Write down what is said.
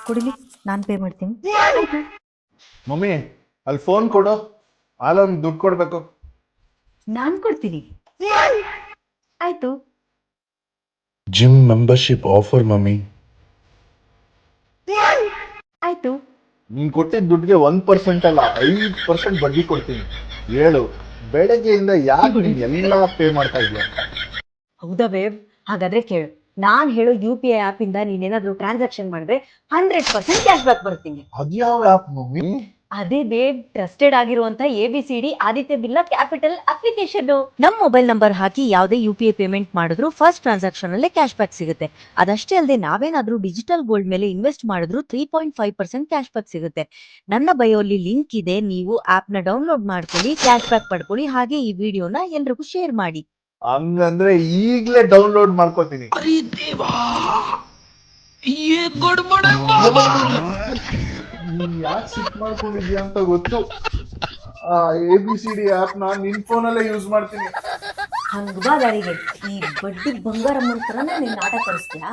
ಕೊಡಿಲಿ, ನಾನು ಪೇ ಮಾಡ್ತೀನಿ. ಮಮ್ಮಿ ಅಲ್ಲಿ ಫೋನ್ ಕೊಡು, ಆಲೊಂದು ದುಡ್ಡು ಕೊಡ್ಬೇಕು. ನಾನು ಕೊಡ್ತೀನಿ. ಆಯ್ತು. Gym membership offer mummy. ಆಯ್ತು. ನೀನ್ ಕೊಟ್ಟಿದ್ದ ದುಡ್ಡಿಗೆ 1% ಅಲ್ಲ 5% ಬಡ್ಡಿ ಕೊಡ್ತೀನಿ. ಹೇಳು, ಬೆಳಗ್ಗೆಯಿಂದ ಯಾಕೆ ನೀನ್ ಎಲ್ಲ ಪೇ ಮಾಡ್ತಾ ಇದೀಯ? ಹೌದಾ ಬೇಬ್? ಹಾಗಾದ್ರೆ ಕೇಳು, ನಾನು ಹೇಳೋ UPI ಆ್ಯಪ್ ಇಂದ ನೀನೇನಾದ್ರೂ ಟ್ರಾನ್ಸಾಕ್ಷನ್ ಮಾಡಿದ್ರೆ 100% ಕ್ಯಾಶ್ ಬ್ಯಾಕ್ ಬರ್ತೀನಿ. ಅದ್ಯಾವ ಆಪ್ ಮಮ್ಮಿ? ಅದೇ ಬೇಬ್, ಟ್ರಸ್ಟೆಡ್ ಆಗಿರುವಂತ ABCD Aditya Birla capital application. ನಮ್ಮ ಮೊಬೈಲ್ ನಂಬರ್ ಹಾಕಿ ಯಾವುದೇ UPI ಪೇಮೆಂಟ್ ಮಾಡಿದ್ರು ಫಸ್ಟ್ ಟ್ರಾನ್ಸಾಕ್ಷನ್ ಅಲ್ಲೇ ಕ್ಯಾಶ್ ಬ್ಯಾಕ್ ಸಿಗುತ್ತೆ. ಅದಷ್ಟೇ ಅಲ್ಲದೆ ನಾವೇನಾದ್ರೂ ಡಿಜಿಟಲ್ ಗೋಲ್ಡ್ ಮೇಲೆ ಇನ್ವೆಸ್ಟ್ ಮಾಡಿದ್ರು 3.5% ಕ್ಯಾಶ್ ಬ್ಯಾಕ್ ಸಿಗುತ್ತೆ. ನನ್ನ ಬಯೋಲಿ ಲಿಂಕ್ ಇದೆ, ನೀವು ಆಪ್ ನ ಡೌನ್ಲೋಡ್ ಮಾಡ್ಕೊಳ್ಳಿ, ಕ್ಯಾಶ್ ಬ್ಯಾಕ್ ಪಡ್ಕೊಳ್ಳಿ. ಹಾಗೆ ಈ ವಿಡಿಯೋನ ಎಲ್ರಿಗೂ ಶೇರ್ ಮಾಡಿ. ಹಂಗಂದ್ರೆ ಈಗ್ಲೇ ಡೌನ್ಲೋಡ್ ಮಾಡ್ಕೋತೀನಿ. ನೀನ್ ಯಾಕೆ ಸಿಕ್ ಮಾಡ್ಕೊಂಡಿದ್ಯಾ ಅಂತ ಗೊತ್ತು. ABCD ಆಪ್ ನಾನ್ ನಿನ್ ಫೋನಲ್ಲೇ ಯೂಸ್ ಮಾಡ್ತೀನಿ. ಹಂಗ ಬಾ ದಾರಿಗೆ, ಈ ಬಡ್ಡಿ ಬಂಗಾರಮ್ಮನ ತರನೇ ನೀನ್ ಆಟ ಕಳಿಸ್ತೀಯಾ?